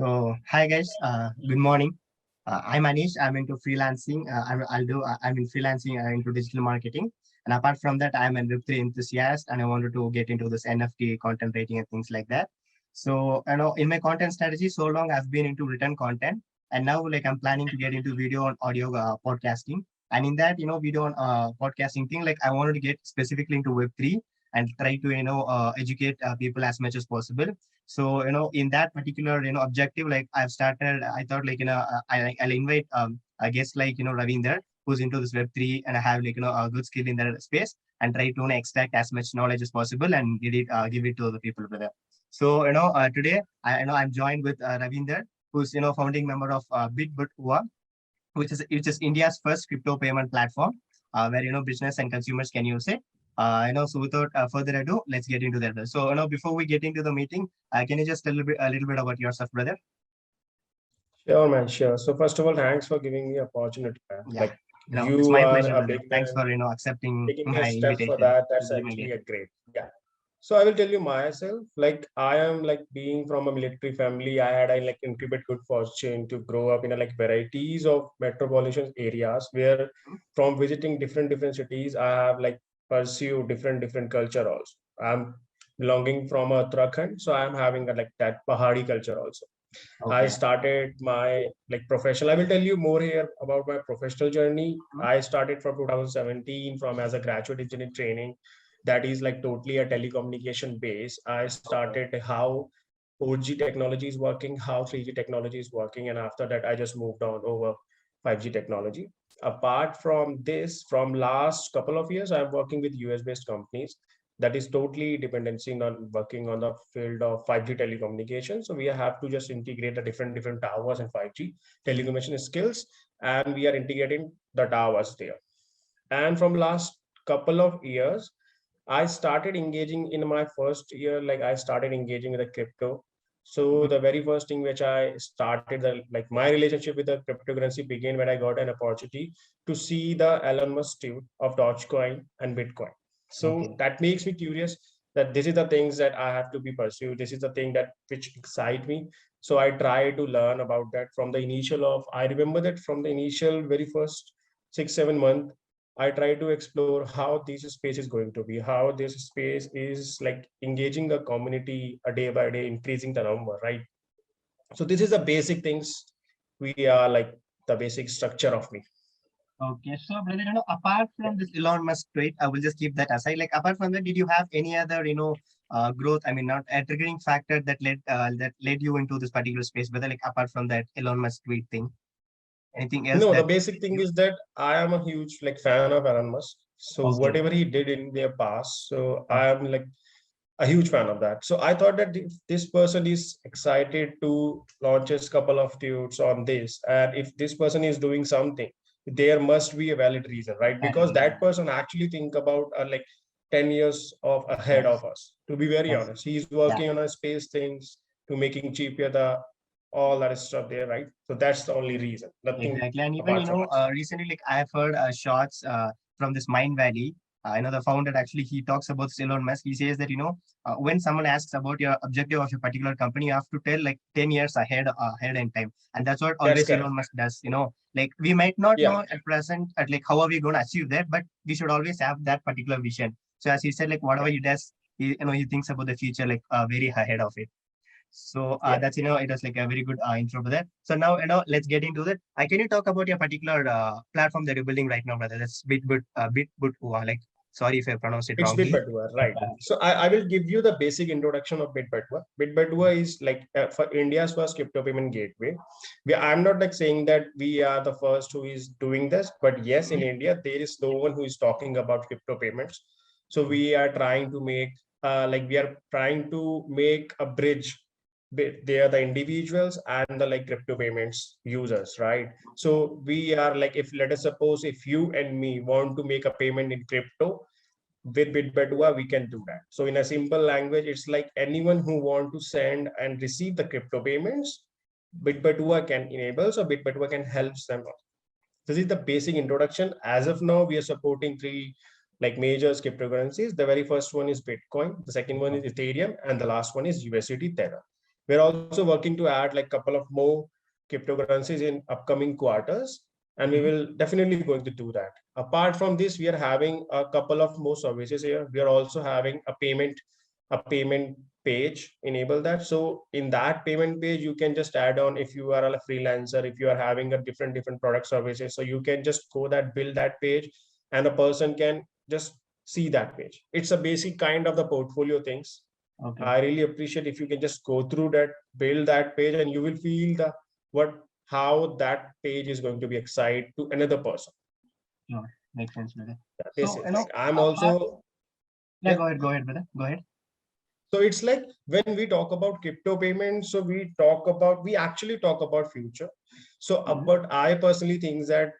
Hi guys, good morning. I'm Anish. I'm into freelancing. I'm in freelancing into digital marketing. And apart from that, I'm a Web3 enthusiast and I wanted to get into this NFT content writing and things like that. In my content strategy, so long I've been into written content and now like I'm planning to get into video and audio podcasting. And in that, video and podcasting thing, like I wanted to get specifically into Web3 and try to, educate people as much as possible. So, in that particular, objective, like I've started, I thought like, I'll invite a guest like, Ravinder, who's into this Web3 and I have like, a good skill in that space and try to extract as much knowledge as possible and give it to the people over there. So, today, I'm joined with Ravinder, who's, founding member of Bitbatua, which is India's first crypto payment platform, where, business and consumers can use it. So without further ado, let's get into that. So, before we get into the meeting, can you just tell a little bit about yourself, brother? Sure, man, sure. So first of all, thanks for giving me opportunity, man. Yeah, Like it's you my are pleasure, a brother. big Thanks man, for, accepting taking a my step for invitation that. to That's be my actually guest. a great. Yeah. So I will tell you myself. Like I am like being from a military family. I had a like incredible good fortune to grow up in a like varieties of metropolitan areas where from visiting different cities, I have like pursued different culture also. I'm belonging from a Uttarakhand, so I'm having a, like that Pahadi culture also. I Okay. started my like professional. I will tell you more here about my professional journey. Mhm. I started from 2017 from as a graduate engineer training. That is like totally a telecommunication base. I Okay. started how 4G technology is working, how 3G technology is working, and after that I just moved on over 5G technology. Apart from this, from last couple of years, I'm working with US based companies that is totally dependency on working on the field of 5G telecommunication. So we have to just integrate the different towers and 5G telecommunication skills, and we are integrating the towers there. And from last couple of years, I started engaging in my first year, like I started engaging with the crypto. So Mhm. the very first thing which I started, like my relationship with the cryptocurrency began when I got an opportunity to see the Elon Musk tweet of Dogecoin and Bitcoin. So Okay. that makes me curious that this is the things that I have to be pursued. This is the thing that which excite me. So I try to learn about that from the initial of, I remember that from the initial very first 6 7 months I try to explore how this space is going to be, how this space is like engaging the community a day by day, increasing the number, right? So this is the basic things we are like the basic structure of me. Okay. So, brother, apart from this Elon Musk tweet, I will just keep that aside. Like, apart from that, did you have any other, growth? I mean, not a triggering factor that led you into this particular space. Whether like apart from that Elon Musk tweet thing, anything else No, the that basic thing you? is that I am a huge like fan of Elon Musk. So Okay. whatever he did in their past, so I Okay. am like a huge fan of that. So I thought that if this person is excited to launch a couple of tweets on this, and if this person is doing something, there must be a valid reason, right? Valid Because reason. that person actually think about like 10 years of ahead Yes. of us. To be very Yes. honest, he's Yeah. working on a space things to making cheaper the all that stuff there, right? So that's the only reason. Nothing Exactly. And even, apart from that. recently, like I've heard shots from this Mind Valley. The founder actually, he talks about Elon Musk. He says that, when someone asks about your objective of a particular company, you have to tell like 10 years ahead in time. And that's what That's always correct. Elon Musk does, like we might not Yeah. know at present at like how are we going to achieve that, but we should always have that particular vision. So as he said, like whatever Yeah. he does, he thinks about the future, like very ahead of it. So Yeah. that's it was like a very good intro for that. So now let's get into that. Can you talk about your particular platform that you're building right now, brother? That's Bitbut. Like sorry if I pronounced it It's wrongly. Bitbatua, right? So I will give you the basic introduction of Bitbatua. Bitbatua is like for India's first crypto payment gateway. I'm not like saying that we are the first who is doing this, but yes, in India there is no one who is talking about crypto payments. So we are trying to make we are trying to make a bridge. They are the individuals and the like crypto payments users, right? So we are like, if let us suppose if you and me want to make a payment in crypto with Bitbatua, we can do that. So in a simple language, it's like anyone who want to send and receive the crypto payments, Bitbatua can enable, so Bitbatua can help them. This is the basic introduction. As of now, we are supporting three like major cryptocurrencies. The very first one is Bitcoin, the second one is Ethereum, and the last one is USDT Tether. We're also working to add like a couple of more cryptocurrencies in upcoming quarters, and we will definitely going to do that. Apart from this, we are having a couple of more services here. We are also having a payment page, enable that. So in that payment page, you can just add on, if you are a freelancer, if you are having a different product services, so you can just go that, build that page, and a person can just see that page. It's a basic kind of the portfolio things. Okay. I really appreciate if you can just go through that, build that page, and you will feel the what how that page is going to be excited to another person. No, makes sense, brother. This So, is like I'm apart, also, yeah, yeah. go ahead, brother. Go ahead. So it's like when we talk about crypto payments, so we actually talk about future. So Mhm. but I personally think that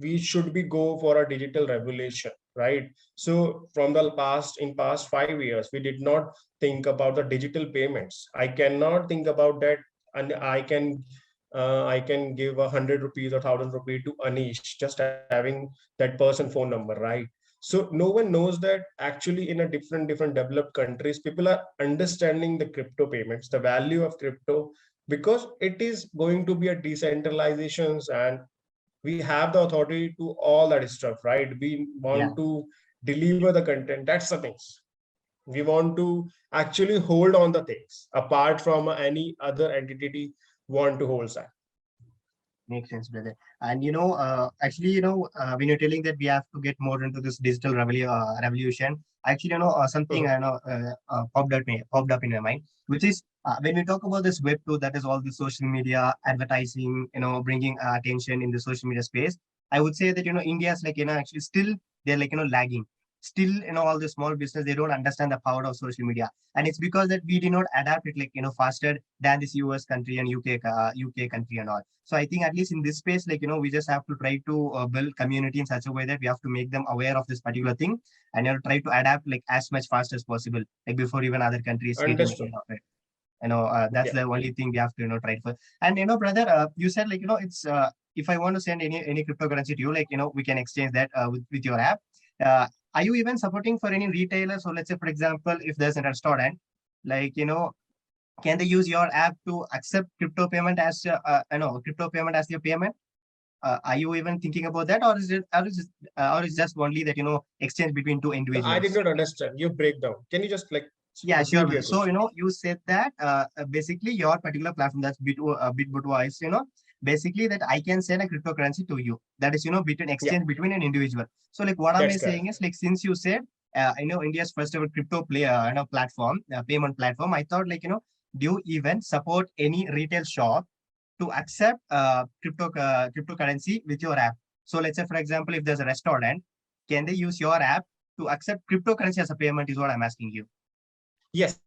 we should be go for a digital revolution, right? So from the past 5 years, we did not think about the digital payments. I cannot think about that, and I can give 100 rupees or 1,000 rupees to Anish just having that person phone number, right? So no one knows that actually in a different developed countries, people are understanding the crypto payments, the value of crypto, because it is going to be a decentralizations, and we have the authority to all that stuff, right? We Yeah, want to deliver the content. That's the things. We want to actually hold on the things apart from any other entity want to hold that. makes sense, brother. And actually, when you're telling that we have to get more into this digital revolution, actually, something I Mhm. know popped up in my mind, which is when we talk about this Web 2, that is all the social media advertising, bringing attention in the social media space. I would say that India's like actually still they're like lagging. Still, all the small business they don't understand the power of social media, and it's because that we did not adapt it like faster than this US country and UK country and all. So I think at least in this space, like we just have to try to build community in such a way that we have to make them aware of this particular thing, and try to adapt like as much fast as possible, like before even other countries getting Understood. ahead of it. That's Yeah. the only thing we have to try for. And brother, you said like it's if I want to send any cryptocurrency to you, like we can exchange that with your app. Uh, are you even supporting for any retailers? So let's say, for example, if there's a restaurant, like can they use your app to accept crypto payment as crypto payment as your payment? Are you even thinking about that, or is it, or is just only that exchange between two So I did individuals? not understand your breakdown. Can you just like Yeah, sure, repeat brother. your So, question? you said that basically your particular platform, that's Bitbatua is, basically that I can send a cryptocurrency to you. That is, between Yeah, exchange between an individual. So, like, what am I that's saying correct. is, like, since you said, India's first ever crypto player, platform, payment platform, I thought, like, do you even support any retail shop to accept cryptocurrency with your app? So, let's say, for example, if there's a restaurant, can they use your app to accept cryptocurrency as a payment? Is what I'm asking you. Yes,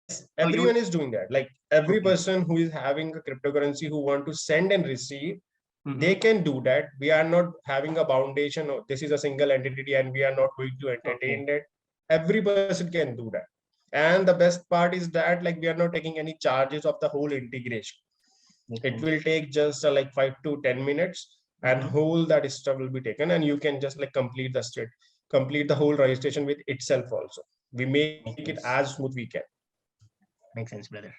So, everyone you is doing that. Like every okay. person who is having a cryptocurrency who want to send and receive, Mm-hmm. they can do that. We are not having a foundation or this is a single entity and we are not going to Okay. entertain that. Every person can do that. And the best part is that like we are not taking any charges of the whole integration. Makes It sense. will take just like 5 to 10 minutes, and Mm-hmm. whole that stuff will be taken, and you can just like complete the whole registration with itself also. We make it Makes as sense. smooth we can. Makes sense, brother.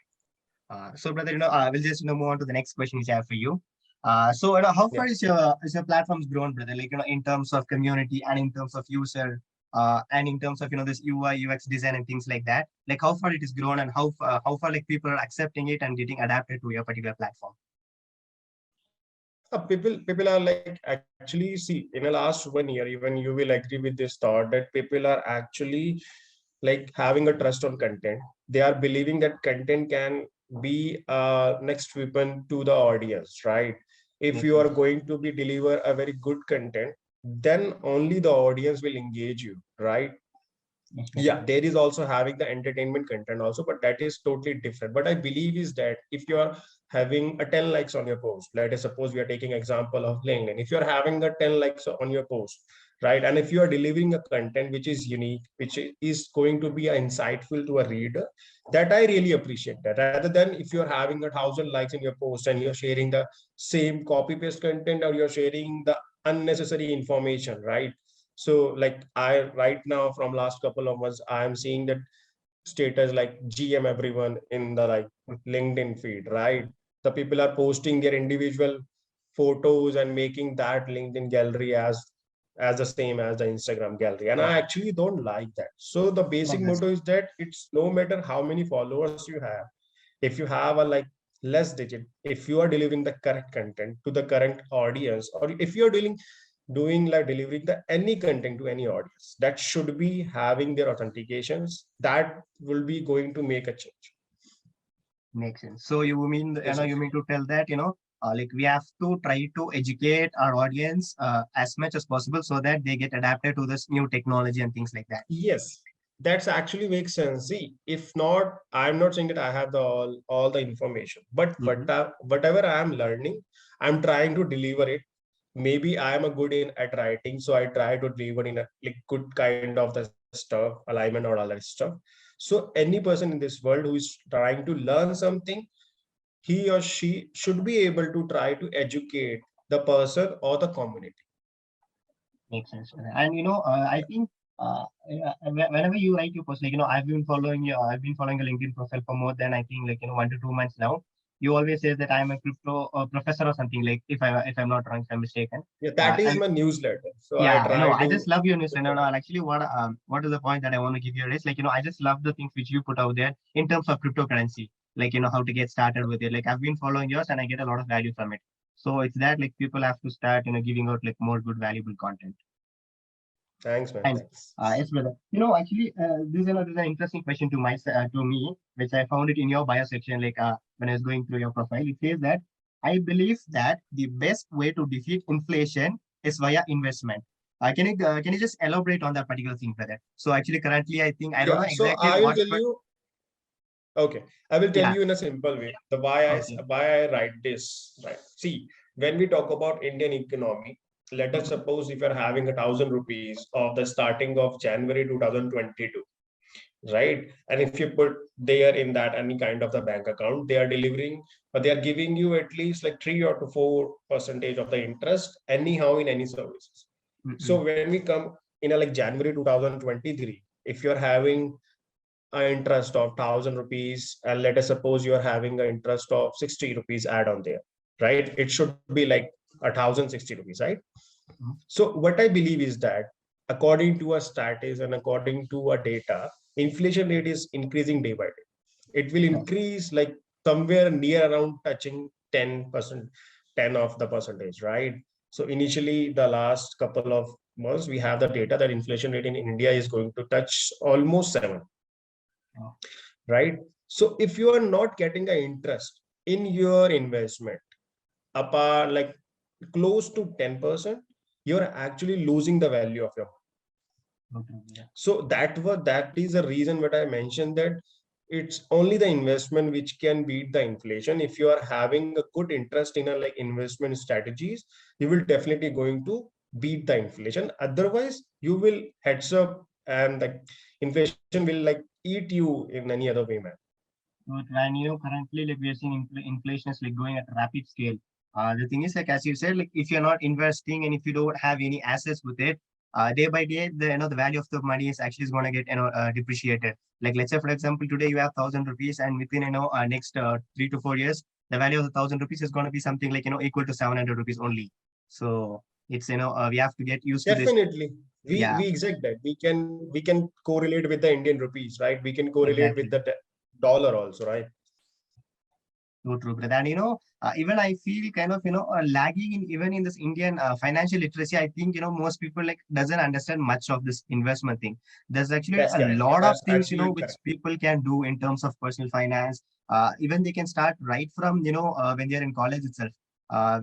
So, brother, we'll just move on to the next question which I have for you. So, how Yeah. far is your platform's grown, brother? Like, in terms of community and in terms of user, and in terms of this UI UX design and things like that. Like, how far it is grown and how far like people are accepting it and getting adapted to your particular platform. People are like actually see in the last 1 year, even you will agree with this thought that people are actually like having a trust on content. They are believing that content can be a next weapon to the audience, right? If Makes you are sense. going to be deliver a very good content, then only the audience will engage you, right? Yes, brother. Yeah, there is also having the entertainment content also, but that is totally different. But I believe is that if you are having a 10 likes on your post, let us suppose we are taking example of LinkedIn, if you're having a 10 likes on your post, right, and if you are delivering a content which is unique, which is going to be insightful to a reader, that I really appreciate that, rather than if you're having 1,000 likes in your post and you're sharing the same copy paste content, or you're sharing the unnecessary information, right? So like I right now from last couple of months, I am seeing that status like GM everyone in the like LinkedIn feed, right? The people are posting their individual photos and making that LinkedIn gallery as the same as the Instagram gallery. And I actually don't like that. So the basic motto is that it's no matter how many followers you have, if you have a like less digit, if you are delivering the correct content to the current audience, or if you're doing like delivering the any content to any audience, that should be having their authentications, that will be going to make a change. Makes sense. So you mean, Yes, you mean to tell that, like we have to try to educate our audience as much as possible so that they get adapted to this new technology and things like that. yes, that's actually makes sense. See, if not, I'm not saying that I have the all the information, but Mhm. whatever I am learning, I'm trying to deliver it. Maybe I am a good in at writing, so I try to deliver in a like good kind of the stuff, alignment or all that stuff. So any person in this world who is trying to learn something, he or she should be able to try to educate the person or the community. Makes sense. And I think whenever you write your post, like I've been following your LinkedIn profile for more than I think 1 to 2 months now. You always say that I'm a crypto professor or something, like if I'm not wrong, if I'm mistaken. Yeah, that is And my newsletter. So I yeah, try I just to love your news. put No, that. no, actually, what is the point that I want to give you is like I just love the things which you put out there in terms of cryptocurrency, like how to get started with it. Like I've been following yours and I get a lot of value from it. So it's that like people have to start giving out like more good valuable content. Thanks, man. And Thanks. yes, brother. Actually, this is an interesting question to me, which I found it in your bio section. Like when I was going through your profile, it says that I believe that the best way to defeat inflation is via investment. Can you just elaborate on that particular thing, brother? So actually, currently, I think I don't know Yeah, so exactly I will what, tell but you. Okay, I will tell yeah, you in a simple way the okay. why I write this. Right. See, when we talk about Indian economy, let us Mhm. suppose if you're having 1,000 rupees of the starting of January 2022, right? And if you put there in that any kind of the bank account, they are delivering or they are giving you at least like 3 or 4% of the interest anyhow in any services. So Mm-mm. when we come in a like January 2023, if you're having an interest of 1,000 rupees, and let us suppose you are having an interest of 60 rupees add on there, right? It should be like 1,060 rupees, right? Mhm. So what I believe is that according to a status and according to a data, inflation rate is increasing day by day. It will Yes. increase like somewhere near around touching 10%, 10 of the percentage, right? So initially, the last couple of months, we have the data that inflation rate in India is going to touch almost 7, Oh, right? So if you are not getting an interest in your investment, apart like close to 10%, you're actually losing the value of your. okay. Yeah. So that is the reason what I mentioned that it's only the investment which can beat the inflation. If you are having a good interest in a like investment strategies, you will definitely going to beat the inflation. Otherwise, you will heads up and like inflation will like eat you in any other way, man. Good. And currently, like we are seeing inflation is like going at a rapid scale. The thing is, like as you said, like if you're not investing and if you don't have any assets with it, day by day, the value of the money is actually going to get depreciated. Like let's say, for example, today you have 1,000 rupees, and within next 3 to 4 years, the value of the 1,000 rupees is going to be something like equal to 700 rupees only. So it's we have to get used to this. Definitely. Yeah, We exact that. We can correlate with the Indian rupees, right? We can correlate with exactly. the dollar also, right? True, true, brother. And even I feel kind of lagging in even in this Indian financial literacy. I think most people like doesn't understand much of this investment thing. There's actually That's a correct. lot of That's things absolutely which correct. people can do in terms of personal finance. Even they can start right from when they're in college itself.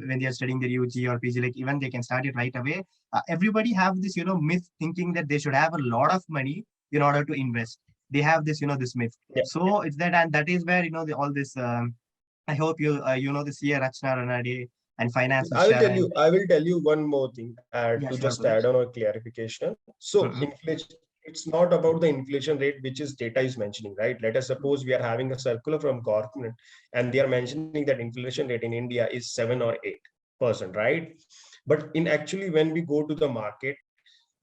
When they're studying their UG or PG, like even they can start it right away. Everybody have this myth thinking that they should have a lot of money in order to invest. They have this myth. Yeah. So it's that, and that is where all this. I hope this year Rachna Ranade and finance with Sharon. I will tell you one more thing Yeah, to sure, just brother. add on a clarification. So Mm-hmm. inflation, it's not about the inflation rate, which is data is mentioning, right? Let us suppose we are having a circular from government and they are mentioning that inflation rate in India is 7 or 8%, right? But in actually, when we go to the market,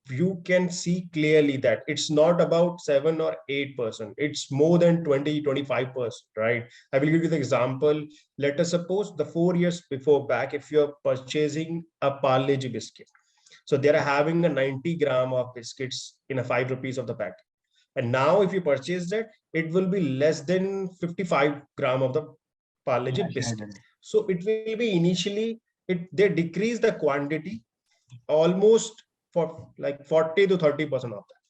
you can see clearly that it's not about 7 or 8%. It's more than 20, 25%, right? I will give you the example. Let us suppose the 4 years before back, if you're purchasing a Parle G biscuit, so they're having a 90 gram of biscuits in a 5 rupees of the pack. And now if you purchase that, it will be less than 55 gram of the Parle G Yeah, sure, biscuit. brother. So it will be initially, they decrease the quantity almost for like 40 to 30% of that.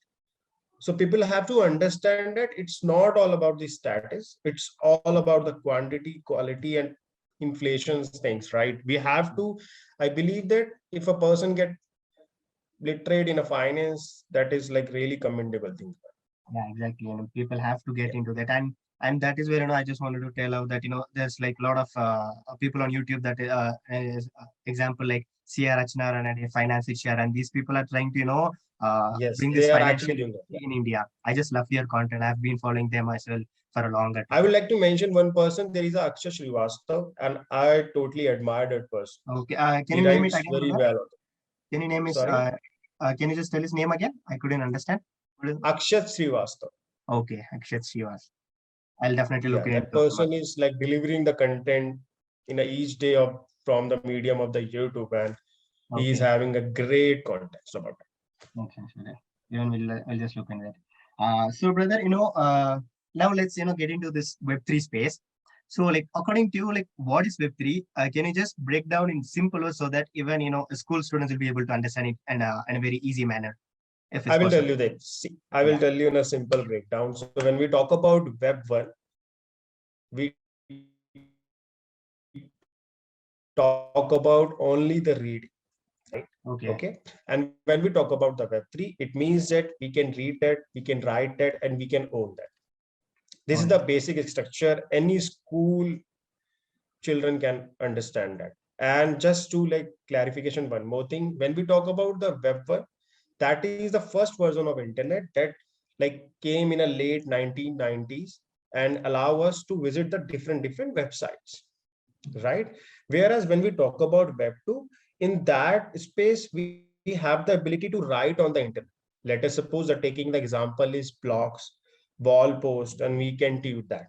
So people have to understand that it's not all about the status, it's all about the quantity, quality, and inflation things, right? We have to, I believe that if a person get literate in a finance, that is like really commendable thing. Yeah, exactly. And people have to get Yeah. into that. And that is where, I just wanted to tell out that, there's like a lot of people on YouTube that, example, like Sia Rachnaran and a finance share. And these people are trying to, Yes, bring this they are financial actually doing that. Yeah. in India. I just love your content. I've been following them as well for a longer I time. would like to mention one person. There is a Akshay Srivastav, and I totally admire that person. Okay. Can He you name it writes again, very brother? well. Can you name his, Sorry, can you just tell his name again? I couldn't understand. Akshat Srivastav. Okay. Akshat Srivas. I'll definitely Yeah, look that into him. person is like delivering the content in a each day of from the medium of the YouTube, and he is Okay. having a great context about it. Makes sense, brother. Even we'll just look into that. So, brother, now let's get into this Web3 space. So, like, according to you, like, what is Web3? Can you just break down in simple words so that even school students will be able to understand it in a very easy manner, if it's I will tell possible? you that. See, I will Yeah. tell you in a simple breakdown. So when we talk about Web 1, we talk about only the reading, right? Okay. Okay. And when we talk about the Web3, it means that we can read that, we can write that, and we can own that. This All is right. the basic structure. Any school children can understand that. And just to like clarification, one more thing, when we talk about the Web 1, that is the first version of internet that like came in a late 1990s and allow us to visit the different websites, right? Whereas when we talk about Web 2, in that space, we have the ability to write on the internet. Let us suppose that taking the example is blogs, wall post, and we can tweet that,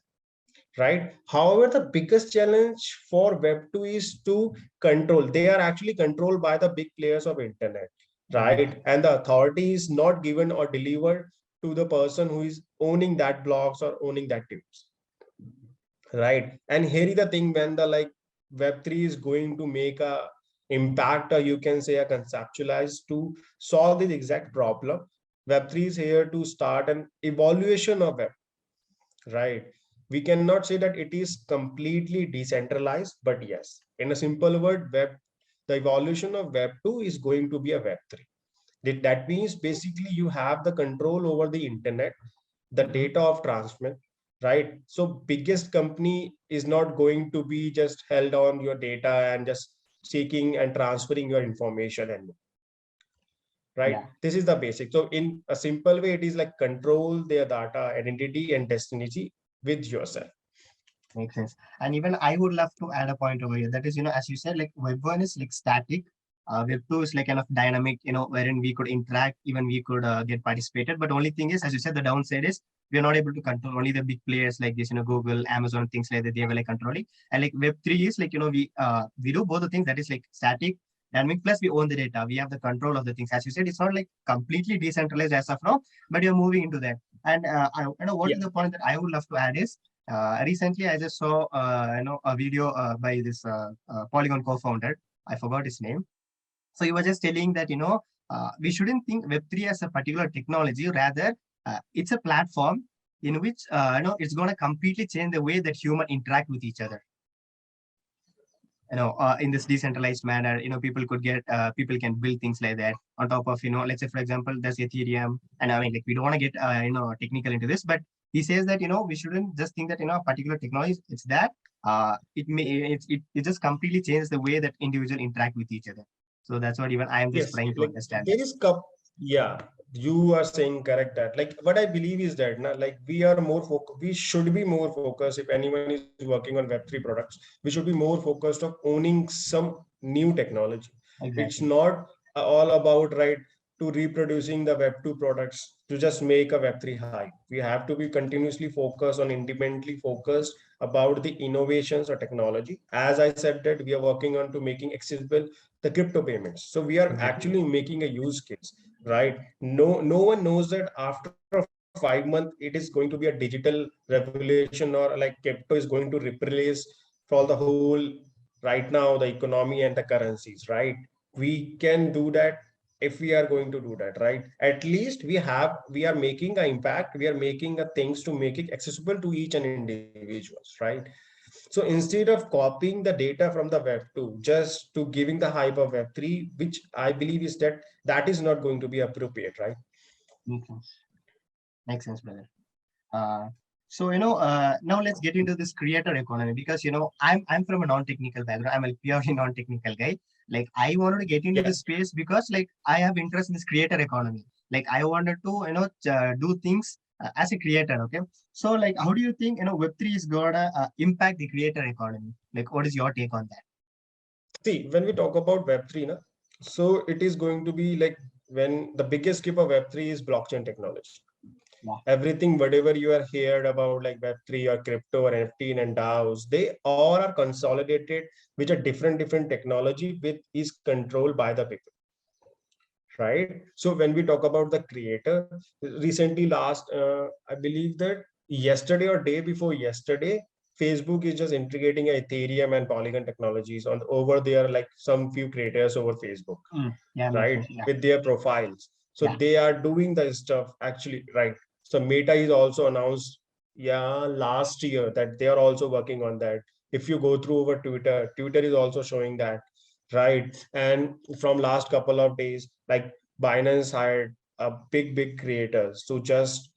right? However, the biggest challenge for Web2 is to control. They are actually controlled by the big players of internet, Right. right? And the authority is not given or delivered to the person who is owning that blogs or owning that tips, right? And here is the thing, when the like Web3 is going to make a impact, or you can say a conceptualize to solve this exact problem. Web3 is here to start an evaluation of web, right? We cannot say that it is completely decentralized, but yes, in a simple word, the evolution of Web 2 is going to be a Web 3. That means basically you have the control over the internet, the Mhm. data of transmit, right? So biggest company is not going to be just held on your data and just seeking and transferring your information, and right, Yeah. this is the basic. So in a simple way, it is like control their data, identity, and destiny with yourself. Makes sense. And even I would love to add a point over here. That is, as you said, like Web 1 is like static. Web 2 is like kind of dynamic, wherein we could interact, even we could get participated. But only thing is, as you said, the downside is we are not able to control only the big players like this, Google, Amazon, things like that. They were like controlling. And like Web 3 is like, we do both the things that is like static, dynamic, plus we own the data. We have the control of the things. As you said, it's not like completely decentralized as of now, but you're moving into that. And what Yeah. is the point that I would love to add is, recently, I just saw a video by this Polygon co-founder. I forgot his name. So he was just telling that we shouldn't think Web3 as a particular technology. Rather, it's a platform in which it's going to completely change the way that human interact with each other. In this decentralized manner, people can build things like that on top of, let's say, for example, there's Ethereum. And I mean, like, we don't want to get technical into this, but he says that we shouldn't just think that a particular technology, it's that it just completely changes the way that individual interact with each other. So that's what even I am just Yes, trying to like understand that. there is cup. Yeah, you are saying correct that. Like what I believe is that now, like we are more we should be more focused. If anyone is working on Web3 products, we should be more focused of owning some new technology. It's Exactly. not all about, right, to reproducing the Web2 products to just make a Web3 hype. We have to be continuously focused on independently focused about the innovations or technology. As I said that we are working on to making accessible the crypto payments. So we are Exactly. actually making a use case, right? No one knows that after 5 months, it is going to be a digital revolution or like crypto is going to replace for the whole right now the economy and the currencies, right? We can do that if we are going to do that, right? At least we are making an impact, we are making a things to make it accessible to each and individuals, right? So instead of copying the data from the Web2 just to giving the hype of Web3, which I believe is that that is not going to be appropriate, right? Makes sense. Makes sense, brother. Uh, so now let's get into this creator economy, because I'm from a non-technical background. I'm a purely non-technical guy. Like, I wanted to get into Yes. this space because like I have interest in this creator economy. Like, I wanted to do things as a creator. Okay, so like, how do you think Web3 is gonna impact the creator economy? Like, what is your take on that? See, when we talk about Web3, na, so it is going to be like when the biggest skip of Web3 is blockchain technology. Yeah. Everything, whatever you are heard about like Web3 or crypto or NFT and DAOs, they all are consolidated with a different technology which is controlled by the people, right? So when we talk about the creator, recently I believe that yesterday or day before yesterday, Facebook is just integrating Ethereum and Polygon technologies on over there, like some few creators over Facebook, Yeah, makes right? sense. Yeah. With their profiles. So Yeah. they are doing the stuff actually, right? So Meta is also announced, yeah, last year that they are also working on that. If you go through over Twitter, Twitter is also showing that, right? And from last couple of days, like Binance hired a big creators to just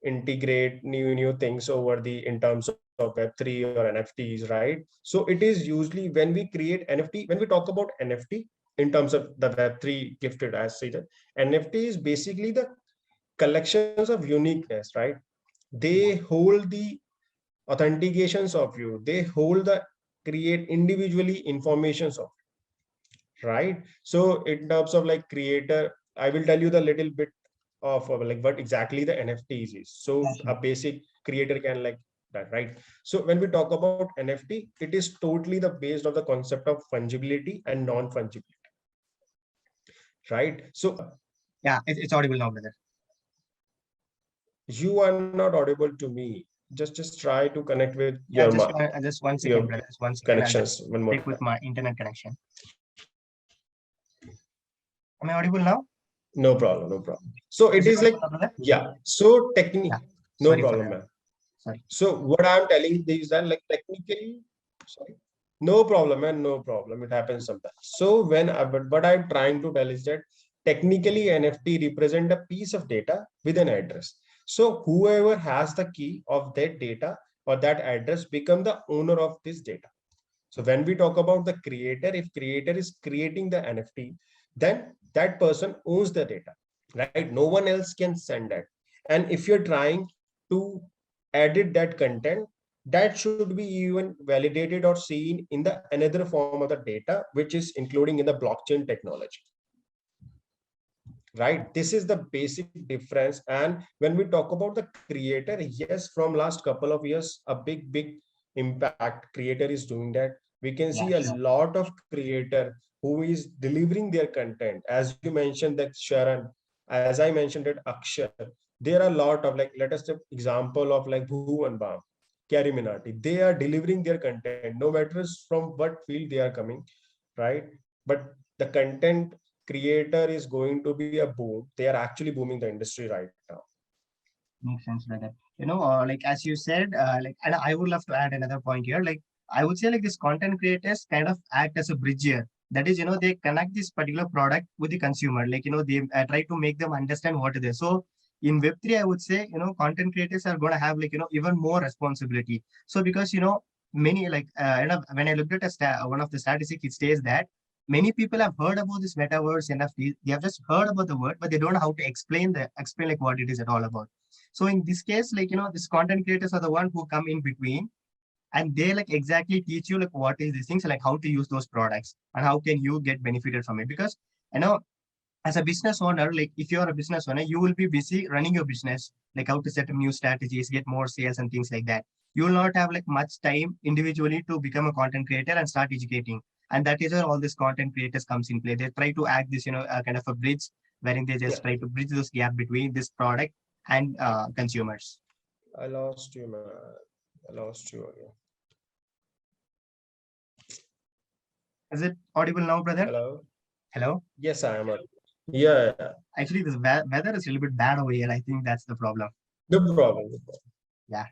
integrate new things over the in terms of Web3 or NFTs, right? So it is usually when we create NFT, when we talk about NFT in terms of the Web3 gifted as say that NFT is basically the collections of uniqueness, right? They Yeah. hold the authentications of you, they hold the create individually informations of, right? So in terms of like creator, I will tell you the little bit of like what exactly the NFTs is. Yeah, So a sure. basic creator can like that, right? So when we talk about NFT, it is totally the based of the concept of fungibility and non-fungibility, right? So Yeah, it's audible now, brother. you are not audible to me. Just try to connect with Yeah, your just 1 second, your brother. Just 1 second. I'll just connections one more check time. with my internet connection. Am I audible now? No problem, no problem. So it Is it is like, audible now, brother? yeah. So Yeah. technically, no Sorry for problem, that. man. Sorry. So what I'm telling is that like technically, sorry, no problem, man, no problem. It happens sometimes. So but what I'm trying to tell is that technically NFT represent a piece of data with an address. So whoever has the key of that data or that address become the owner of this data. So when we talk about the creator, if creator is creating the NFT, then that person owns the data, right? No one else can send that. And if you're trying to edit that content, that should be even validated or seen in the another form of the data, which is including in the blockchain technology, right? This is the basic difference. And when we talk about the creator, yes, from last couple of years, a big impact creator is doing that. We can Yeah, see a sure. lot of creator who is delivering their content, as you mentioned that Sharon, as I mentioned that Akshar. There are a lot of like, let us take example of like Bhuvan Bam, Carrie Minati. They are delivering their content no matter from what field they are coming, right? But the content creator is going to be a boom. They are actually booming the industry right now. Makes sense, brother. Like as you said, like, and I would love to add another point here. Like, I would say like this content creators kind of act as a bridge here. That is, they connect this particular product with the consumer. Like, they try to make them understand what it is. So in Web3, I would say, content creators are going to have like, even more responsibility. So because, many like, when I looked at one of the statistics, it says that many people have heard about this metaverse NFT. They have just heard about the word, but they don't know how to explain like what it is at all about. So in this case, like, these content creators are the one who come in between, and they like exactly teach you like what is these things, like how to use those products and how can you get benefited from it. Because, you know, as a business owner, like if you're a business owner, you will be busy running your business, like how to set up new strategies, get more sales and things like that. You will not have like much time individually to become a content creator and start educating. And that is where all these content creators comes in play. They try to act this, kind of a bridge wherein they Yeah, just try to bridge this gap between this product and consumers. I lost you, man. I lost you again. Is it audible now, brother? Hello. Hello? Yes, I am. Yeah, yeah. Actually, this weather is a little bit bad over here. I think that's the problem. No problem. No problem. Yeah.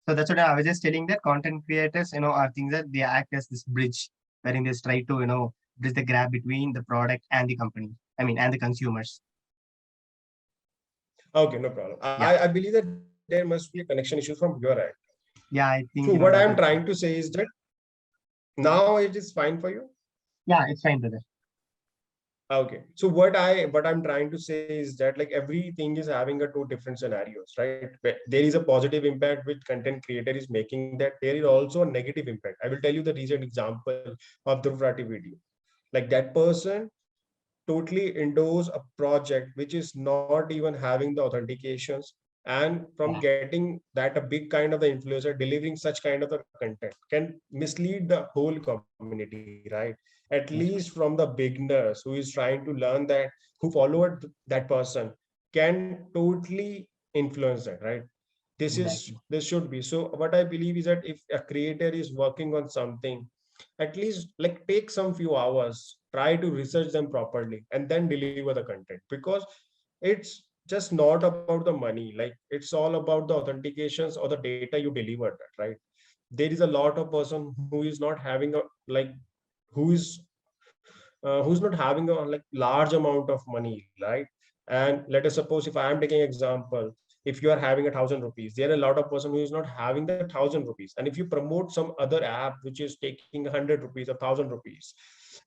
So that's what I was just telling that content creators, are things that they act as this bridge wherein they try to, bridge the gap between the product and the company. I mean, and the consumers. Okay, no problem. Yeah. I believe that there must be a connection issue from your end. Yeah, I So think, what that I'm is, trying to say is that now it is fine for you. yeah, it's fine, brother. Okay. So what I'm trying to say is that like everything is having a two different scenarios, right? There is a positive impact which content creator is making, that there is also a negative impact. I will tell you the recent example of the Rati video. Like that person totally endorse a project which is not even having the authentications, and from Yeah, getting that a big kind of the influencer delivering such kind of the content can mislead the whole community, right? At least from the beginners who is trying to learn that, who followed that person, can totally influence that, right? exactly. This should be. So what I believe is that if a creator is working on something, at least like take some few hours, try to research them properly and then deliver the content, because it's just not about the money. Like it's all about the authentications or the data you delivered that, right? There is a lot of person who is not having a like who's not having a like large amount of money, right? And let us suppose if I am taking example, if you are having 1,000 rupees, there are a lot of person who is not having the 1,000 rupees, and if you promote some other app which is taking 100 rupees or 1,000 rupees,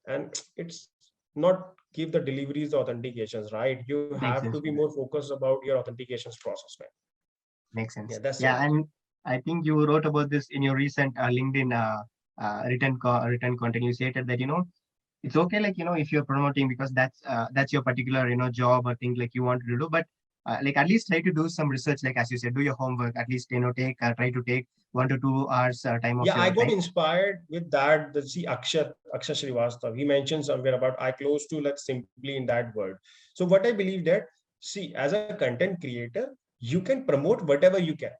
and it's not give the deliveries the authentications, right? You have Makes to be sense, more brother. focused about your authentications process, man. Makes Yeah, sense. that's Yeah, it. and I think you wrote about this in your recent LinkedIn written content. You stated that, it's okay, like, if you're promoting because that's your particular, job or thing like you want to do, but like at least try to do some research, like as you said, do your homework, at least, take try to take 1 to 2 hours time of Yeah, I your got time. inspired with that. The see Akshay Srivastav. He mentioned somewhere about I close to let's simply in that word. So what I believe that, see, as a content creator, you can promote whatever you can,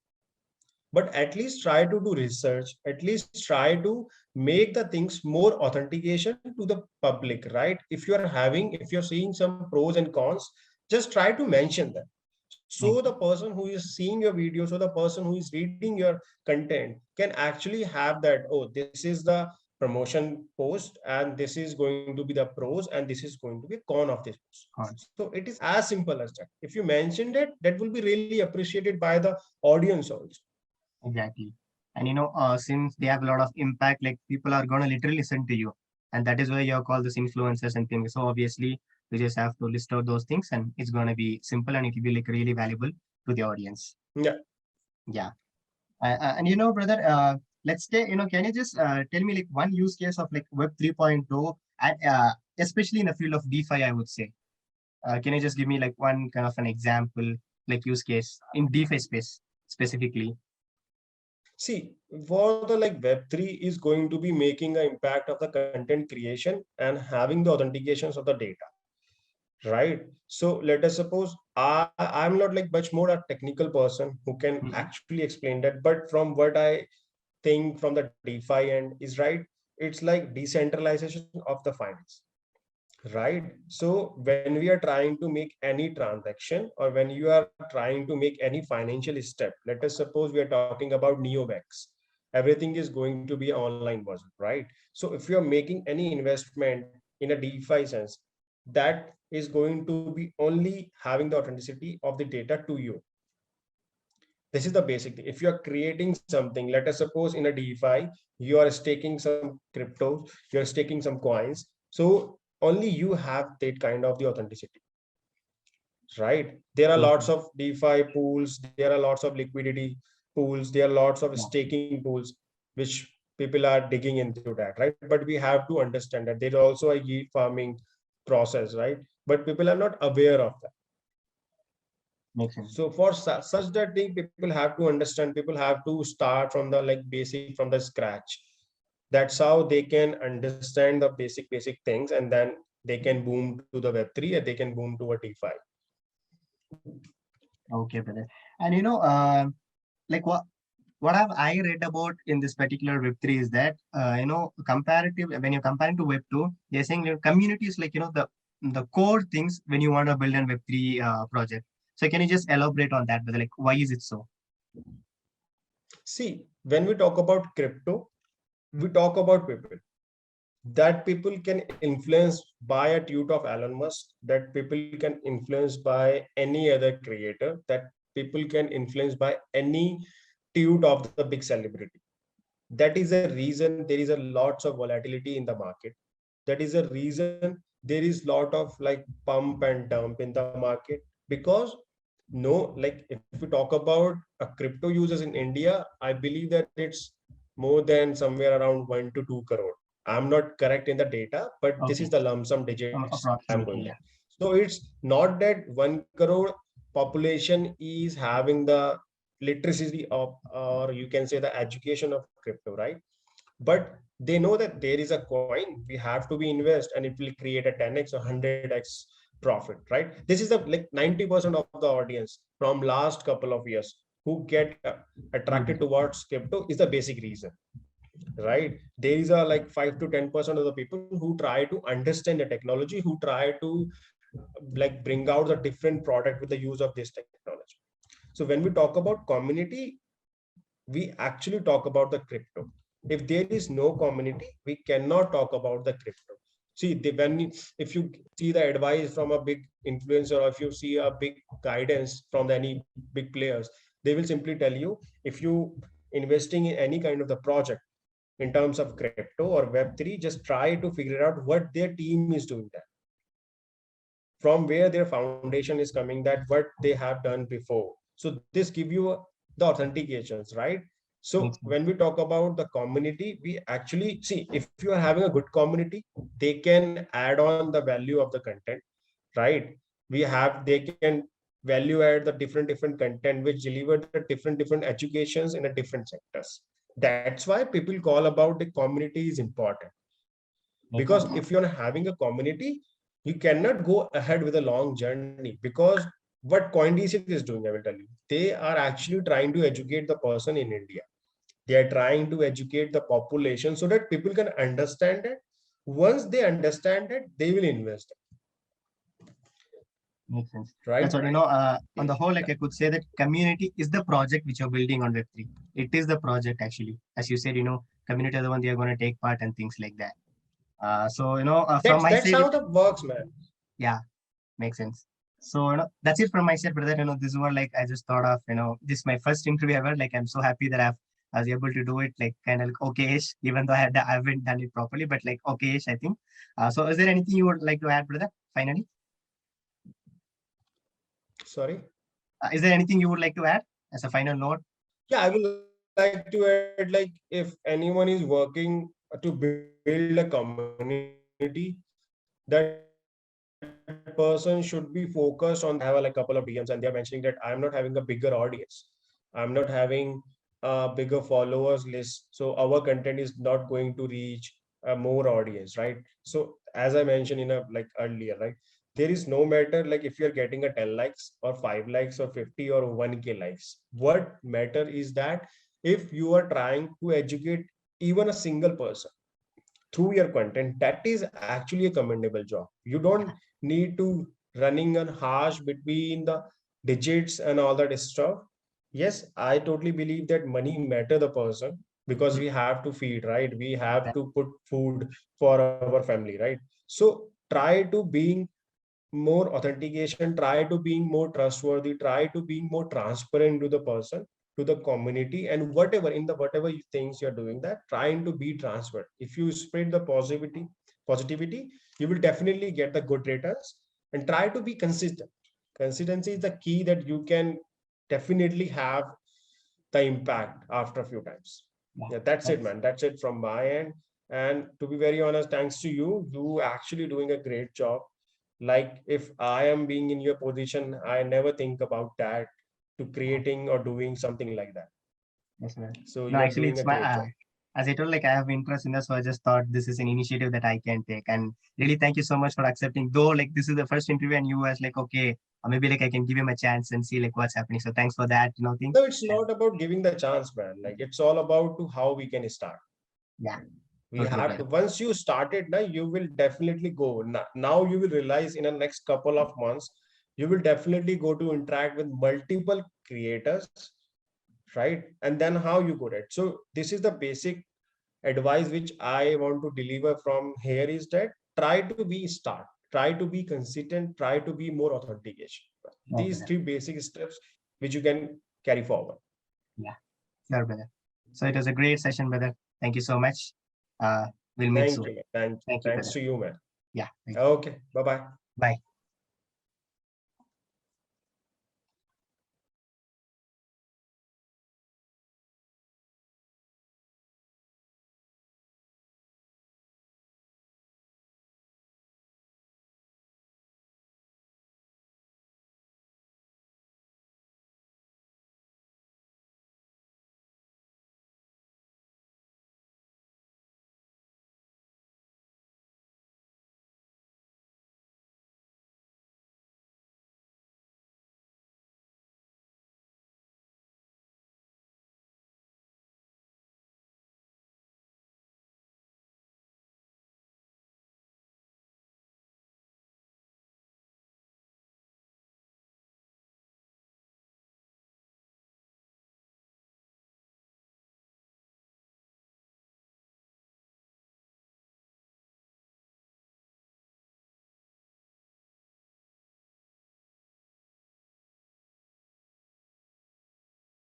but at least try to do research. At least try to make the things more authentication to the public, right? If you're seeing some pros and cons, just try to mention them, so the Makes sense. person who is seeing your video, so the person who is reading your content can actually have that, oh, this is the promotion post and this is going to be the pros and this is going to be a con of this post. Cons. So it is as simple as that. If you mentioned it, that will be really appreciated by the audience also. Exactly. And since they have a lot of impact, like people are gonna literally listen to you. And that is why you're called this influencers and things. So obviously you just have to list out those things and it's gonna be simple and it will be like really valuable to the audience. Yeah. Yeah. And brother, let's say, can you just tell me like one use case of like Web 3.0, and especially in the field of DeFi, I would say. Can you just give me like one kind of an example, like use case in DeFi space specifically? See, for the like Web3 is going to be making an impact of the content creation and having the authentications of the data, right? So let us suppose I'm not like much more a technical person who can Mhm. actually explain that, but from what I think from the DeFi end is, right, it's like decentralization of the finance, right? So when we are trying to make any transaction or when you are trying to make any financial step, let us suppose we are talking about neobanks, everything is going to be an online version, right? So if you are making any investment in a DeFi sense, that is going to be only having the authenticity of the data to you. This is the basic thing. If you are creating something, let us suppose in a DeFi, you are staking some cryptos, you are staking some coins. So only you have that kind of the authenticity, right? There are lots Totally. of DeFi pools, there are lots of liquidity pools, there are lots of Yeah. staking pools, which people are digging into that, right? But we have to understand that there's also a yield farming process, right? but people are not aware of that. Makes sense. So for such that thing, people have to understand, people have to start from the like basic, from the scratch. That's how they can understand the basic things, and then they can boom to the Web3, and they can boom to a DeFi. Okay, brother. And like what have I read about in this particular Web3 is that comparative when you're comparing to Web2, they're saying your community is like the core things when you want to build a Web3 project. So can you just elaborate on that, brother? Like why is it so? See, when we talk about crypto, we talk about people. That people can influence by a tweet of Elon Musk, that people can influence by any other creator, that people can influence by any tweet of the big celebrity. That is a reason there is a lots of volatility in the market. That is a reason there is lot of like pump and dump in the market, because no, like if we talk about a crypto users in India, I believe that it's more than somewhere around 1 to 2 crore. I'm not correct in the data, but this is Okay, the lump sum digits I'm going approximately, by. yeah. So it's not that 1 crore population is having the literacy of, or you can say the education of crypto, right? But they know that there is a coin, we have to be invest, and it will create a 10x or 100x profit, right? This is the like 90% of the audience from last couple of years who get attracted Mhm. towards crypto is the basic reason, right? There is a like 5 to 10% of the people who try to understand the technology, who try to like bring out the different product with the use of this technology. So when we talk about community, we actually talk about the crypto. If there is no community, we cannot talk about the crypto. See, if you see the advice from a big influencer, or if you see a big guidance from any big players, they will simply tell you, if you investing in any kind of the project in terms of crypto or Web3, just try to figure out what their team is doing that, from where their foundation is coming, that what they have done before. So this give you the authentications, right? So Makes sense. when we talk about the community, we actually see, if you are having a good community, they can add on the value of the content, right? They can value add the different content which deliver the different educations in a different sectors. That's why people call about the community is important, Makes because sense. if you're having a community, you cannot go ahead with a long journey. Because what CoinDesk is doing, I will tell you, they are actually trying to educate the person in India. They are trying to educate the population so that people can understand it. Once they understand it, they will invest, Makes sense. That's right? what on the whole, like I could say that community is the project which you're building on Web3. It is the project actually. As you said, community are the one they are going to take part and things like that. So from my That's side, how that works, man. yeah, makes sense. So that's it from my side, brother. This is what like I just thought of. This is my first interview ever. Like I'm so happy that I was able to do it. Like kind of like okay-ish, even though I haven't done it properly, but like okay-ish, I think. So is there anything you would like to add, brother? Finally, Sorry. is there anything you would like to add as a final note? Yeah, I would like to add, like, if anyone is working to build a community, that person should be focused on the community. If they have like a couple of DMs and they are mentioning that I'm not having a bigger audience, I'm not having a bigger followers list, so our content is not going to reach a more audience, right? So as I mentioned in a like earlier, right? There is no matter like if you're getting a 10 likes or 5 likes or 50 or 1k likes. What matter is that if you are trying to educate even a single person through your content, that is actually a commendable job. You don't need to running on harsh between the digits and all that stuff. Yes, I totally believe that money matter the person, because we have to feed, right? We have Exactly. to put food for our family, right? So try to being more authentication, try to being more trustworthy, try to being more transparent to the person, to the community, and whatever in the whatever things you're doing, that trying to be transparent. If you spread the positivity, you will definitely get the good returns. And try to be consistent. Consistency is the key that you can definitely have the impact after a few times. Yeah, Yeah, that's it, that's man. That's it from my end. And to be very honest, thanks to you, you actually doing a great job. Like if I am being in your position, I never think about that to creating or doing something like that. Yes, brother. So No, you are actually, doing it's a my great job. as I told, like I have interest in this, so I just thought this is an initiative that I can take. And really, thank you so much for accepting. Though, like this is the first interview, and you was like, okay, maybe like I can give him a chance and see like what's happening. So thanks for that, thing. No, it's And not about giving the chance, man. Like it's all about to how we can start. yeah, We totally, have to, brother. once you start it now, you will definitely go. Now you will realize in the next couple of months, you will definitely go to interact with multiple creators, right? And then how you go it. So this is the basic advice which I want to deliver from here is that try to be start, try to be consistent, try to be more authentication. Oh, These brother. three basic steps which you can carry forward. Yeah, sure, brother. So it was a great session, brother. Thank you so much. Uh, we'll meet Thank soon. you, man. Thank you, Thanks brother. to you, man. Yeah, thank you. Okay, bye bye. Bye.